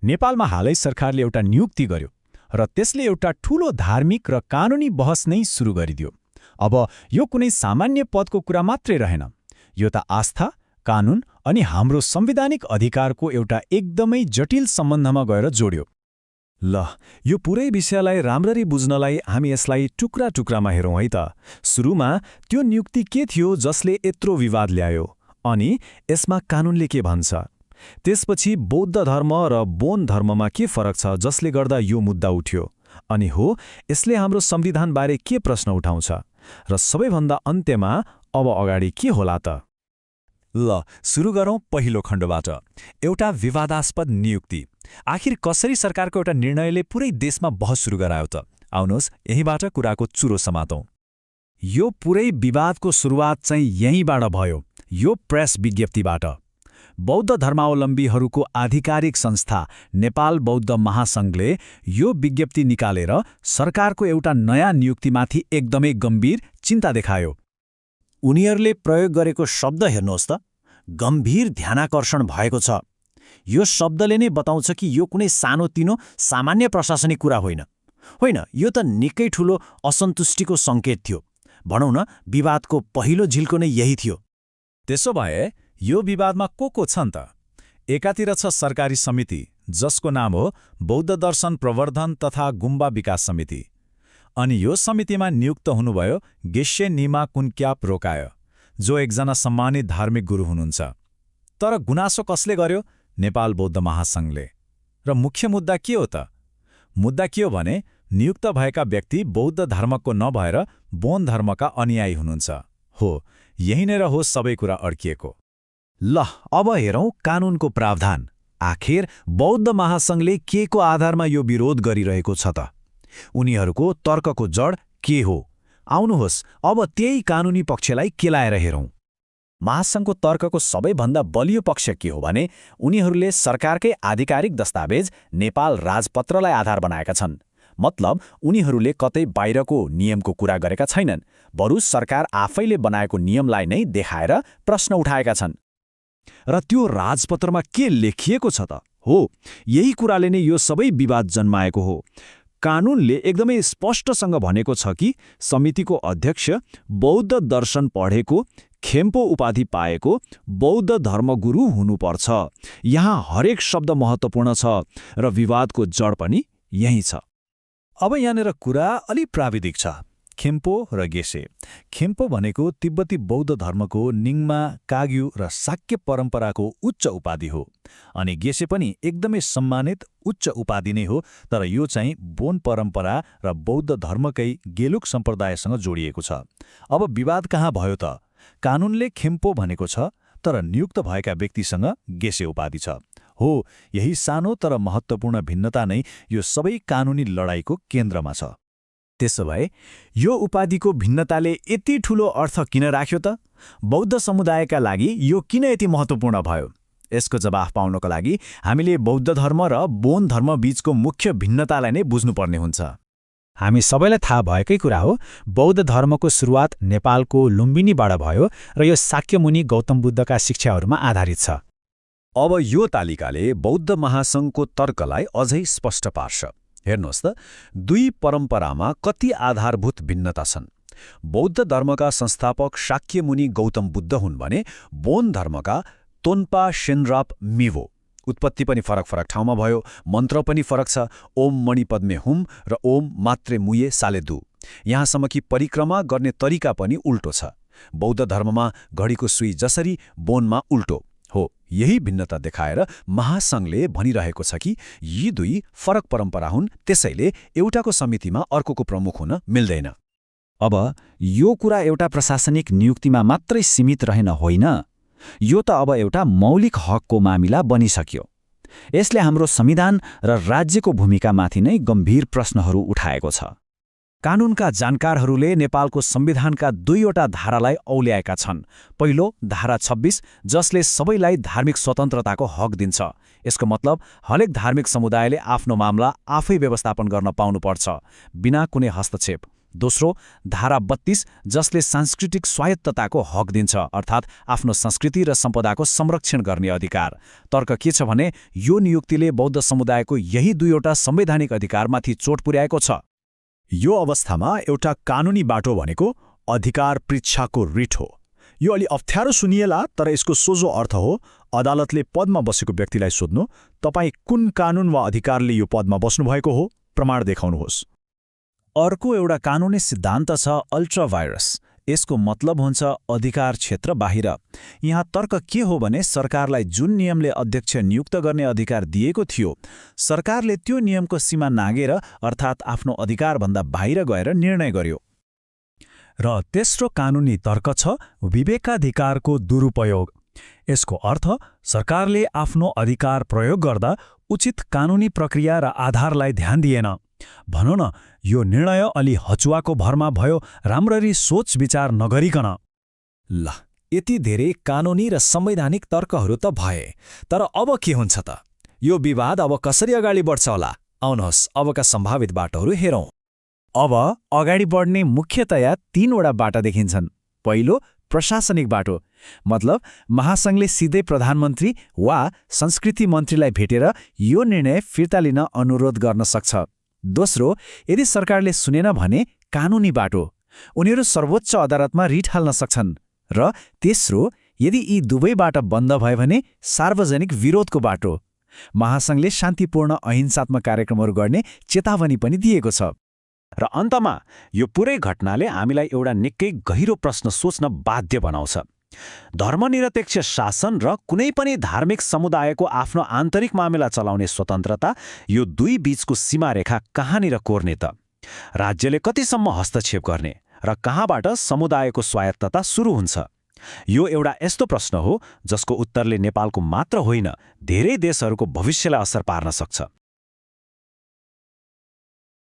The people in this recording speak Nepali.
नेपालमा हालै सरकारले एउटा नियुक्ति गर्यो र त्यसले एउटा ठूलो धार्मिक र कानूनी बहस नै सुरु गरिदियो। अब यो कुनै सामान्य पदको कुरा मात्रै रहेन, यो त आस्था, कानून अनि हाम्रो संवैधानिक अधिकारको एउटा एकदमै जटिल सम्बन्धमा गएर जोड्यो। ल, यो पुरै विषयलाई राम्ररी बुझ्नलाई हामी यसलाई टुक्रा टुक्रामा हेरौँ है त। सुरुमा त्यो नियुक्ति के थियो जसले यत्रो विवाद ल्यायो, अनि यसमा कानूनले के भन्छ? त्यसपछि बौद्ध धर्म र बोन धर्ममा के फरक छ जसले गर्दा यो मुद्दा उठ्यो? अनि हो, यसले हाम्रो संविधानबारे के प्रश्न उठाउँछ? र सबैभन्दा अन्त्यमा अब अगाडि के होला त? ल, सुरु गरौँ पहिलो खण्डबाट। एउटा विवादास्पद नियुक्ति। आखिर कसरी सरकारको एउटा निर्णयले पुरै देशमा बहस सुरु गरायो त? आउनुहोस्, यहीँबाट कुराको चुरो समातौँ। यो पुरै विवादको सुरुवात चाहिँ यहीँबाट भयो, यो प्रेस विज्ञप्तिबाट। बौद्ध धर्मावलम्बीहरूको आधिकारिक संस्था नेपाल बौद्ध महासङ्घले यो विज्ञप्ति निकालेर सरकारको एउटा नयाँ नियुक्तिमाथि एकदमै गम्भीर चिन्ता देखायो। उनीहरूले प्रयोग गरेको शब्द हेर्नुहोस् त, गम्भीर ध्यानाकर्षण भएको छ। यो शब्दले नै बताउँछ कि यो कुनै सानोतिनो सामान्य प्रशासनिक कुरा होइन। होइन, यो त निकै ठूलो असन्तुष्टिको सङ्केत थियो। भनौँ न, विवादको पहिलो झिल्को नै यही थियो। त्यसो भए यो विवादमा को छन् त? एकातिर छ सरकारी समिति, जसको नाम हो बौद्ध दर्शन प्रवर्धन तथा गुम्बा विकास समिति। अनि यो समितिमा नियुक्त हुनुभयो गेशे निमा कुन्क्याप रोकाय, जो एकजना सम्मानित धार्मिक गुरु हुनुहुन्छ। तर गुनासो कसले गर्यो? नेपाल बौद्ध महासङ्घले। र मुख्य मुद्दा के हो त? मुद्दा के हो भने नियुक्त भएका व्यक्ति बौद्ध धर्मको नभएर बोन धर्मका अनुयायी हुनुहुन्छ। हो, यहीँनिर हो सबै कुरा अड्किएको। ल, अब हेरौँ कानूनको प्रावधान। आखिर बौद्ध महासङ्घले के को आधारमा यो विरोध गरिरहेको छ त? उनीहरूको तर्कको जड के हो? आउनुहोस्, अब त्यही कानूनी पक्षलाई केलाएर हेरौँ। महासङ्घको तर्कको सबैभन्दा बलियो पक्ष के हो भने उनीहरूले सरकारकै आधिकारिक दस्तावेज नेपाल राजपत्रलाई आधार बनाएका छन्। मतलब उनीहरूले कतै बाहिरको नियमको कुरा गरेका छैनन्, बरु सरकार आफैले बनाएको नियमलाई नै देखाएर प्रश्न उठाएका छन्। र त्यो राजपत्रमा के लेखिएको छ त? हो, यही कुराले नै यो सबै विवाद जन्माएको हो। कानूनले एकदमै स्पष्टसँग भनेको छ कि समितिको अध्यक्ष बौद्ध दर्शन पढेको, खेम्पो उपाधि पाएको बौद्ध धर्मगुरु हुनुपर्छ। यहाँ हरेक शब्द महत्त्वपूर्ण छ र विवादको जड पनि यही छ। अब यहाँनिर कुरा अलि प्राविधिक छ। खेम्पो र गेशे। खेम्पो भनेको तिब्बती बौद्ध धर्मको निङमा, काग्यू र शाक्य परम्पराको उच्च उपाधि हो। अनि गेशे पनि एकदमै सम्मानित उच्च उपाधि नै हो, तर यो चाहिँ बोन परम्परा र बौद्ध धर्मकै गेलुक सम्प्रदायसँग जोडिएको छ। अब विवाद कहाँ भयो त? कानूनले खेम्पो भनेको छ, तर नियुक्त भएका व्यक्तिसँग गेशे उपाधि छ। हो, यही सानो तर महत्त्वपूर्ण भिन्नता नै यो सबै कानूनी लडाईँको केन्द्रमा छ। त्यसो भए यो उपाधिको भिन्नताले यति ठूलो अर्थ किन राख्यो त? बौद्ध समुदायका लागि यो किन यति महत्त्वपूर्ण भयो? यसको जवाफ पाउनको लागि हामीले बौद्ध धर्म र बोन धर्म बीचको मुख्य भिन्नतालाई नै बुझ्नुपर्ने हुन्छ। हामी सबैलाई थाहा भएकै कुरा हो, बौद्ध धर्मको सुरुवात नेपालको लुम्बिनीबाट भयो र यो शाक्यमुनि गौतम बुद्धका शिक्षाहरूमा आधारित छ। अब यो तालिकाले बौद्ध महासङ्घको तर्कलाई अझै स्पष्ट पार्छ। हेर्नुहोस् त, दुई परम्परामा कति आधारभूत भिन्नता छन्। बौद्ध धर्मका संस्थापक शाक्यमुनि गौतम बुद्ध हुन् भने बोन धर्मका तोन्पा शेनराप मिवो। उत्पत्ति पनि फरक फरक ठाउँमा भयो, मन्त्र पनि फरक छ। ओम मणिपद्मे हुम र ओम मात्रे मुये सालेदु। यहाँसम्म कि परिक्रमा गर्ने तरिका पनि उल्टो छ। बौद्ध धर्ममा घडीको सुई जसरी, बोनमा उल्टो हो। यही भिन्नता देखाएर महासङ्घले भनिरहेको छ कि यी दुई फरक परम्परा हुन्, त्यसैले एउटाको समितिमा अर्कोको प्रमुख हुन मिल्दैन। अब यो कुरा एउटा प्रशासनिक नियुक्तिमा मात्रै सीमित रहेन होइन, यो त अब एउटा मौलिक हकको मामिला बनिसक्यो। यसले हाम्रो संविधान र राज्यको भूमिकामाथि नै गम्भीर प्रश्नहरू उठाएको छ। कानूनका जानकारहरूले नेपालको संविधानका दुईवटा धारालाई औल्याएका छन्। पहिलो धारा 26, जसले सबैलाई धार्मिक स्वतन्त्रताको हक दिन्छ। यसको मतलब हरेक धार्मिक समुदायले आफ्नो मामला आफै व्यवस्थापन गर्न पाउनुपर्छ, बिना कुनै हस्तक्षेप। दोस्रो, धारा 32 जसले सांस्कृतिक स्वायत्तताको हक दिन्छ, अर्थात् आफ्नो संस्कृति र सम्पदाको संरक्षण गर्ने अधिकार। तर्क के छ भने यो नियुक्तिले बौद्ध समुदायको यही दुईवटा संवैधानिक अधिकारमाथि चोट पुर्याएको छ। यो अवस्थामा एउटा कानुनी बाटो भनेको अधिकार पृच्छाको रिट हो। यो अलि अप्ठ्यारो सुनिएला, तर यसको सोझो अर्थ हो अदालतले पदमा बसेको व्यक्तिलाई सोध्नु, तपाईँ कुन कानुन वा अधिकारले यो पदमा बस्नुभएको हो, प्रमाण देखाउनुहोस्। अर्को एउटा कानुनी सिद्धान्त छ अल्ट्रा भाइरस। यसको मतलब हुन्छ अधिकार क्षेत्र बाहिर। यहाँ तर्क के हो भने सरकारलाई जुन नियमले अध्यक्ष नियुक्त गर्ने अधिकार दिएको थियो, सरकारले त्यो नियमको सीमा नाघेर अर्थात् आफ्नो अधिकारभन्दा बाहिर गएर निर्णय गर्यो। र तेस्रो कानुनी तर्क छ विवेकाधिकारको दुरुपयोग। यसको अर्थ सरकारले आफ्नो अधिकार प्रयोग गर्दा उचित कानुनी प्रक्रिया र आधारलाई ध्यान दिएन। भनौँ न, यो निर्णय अलि हचुवाको भरमा भयो, राम्ररी सोच विचार नगरिकन। ल, यति धेरै कानुनी र संवैधानिक तर्कहरू त भए, तर अब के हुन्छ त? यो विवाद अब कसरी अगाडि बढ्छ होला? आउनुहोस् अबका सम्भावित बाटोहरू हेरौँ। अब अगाडि बढ्ने मुख्यतया 3वटा बाटा देखिन्छन्। पहिलो, प्रशासनिक बाटो, मतलब महासङ्घले सिधै प्रधानमन्त्री वा संस्कृति मन्त्रीलाई भेटेर यो निर्णय फिर्ता लिन अनुरोध गर्न सक्छ। दोस्रो, यदि सरकारले सुनेन भने कानुनी बाटो, उनीहरू सर्वोच्च अदालतमा रिट हाल्न सक्छन्। र तेस्रो, यदि यी दुवै बाटा बन्द भयो भने सार्वजनिक विरोधको बाटो। महासङ्घले शान्तिपूर्ण अहिंसात्मक कार्यक्रमहरू गर्ने चेतावनी पनि दिएको छ। र अन्तमा यो पुरै घटनाले हामीलाई एउटा निकै गहिरो प्रश्न सोच्न बाध्य बनाउँछ। धर्मनिरपेक्ष शासन र कुनै पनि धार्मिक समुदायको आफ्नो आन्तरिक मामिला चलाउने स्वतन्त्रता, यो दुई बीचको सीमारेखा कहाँनिर कोर्ने त? राज्यले कतिसम्म हस्तक्षेप गर्ने र कहाँबाट समुदायको स्वायत्तता सुरु हुन्छ? यो एउटा यस्तो प्रश्न हो जसको उत्तरले नेपालको मात्र होइन, धेरै देशहरूको भविष्यलाई असर पार्न सक्छ।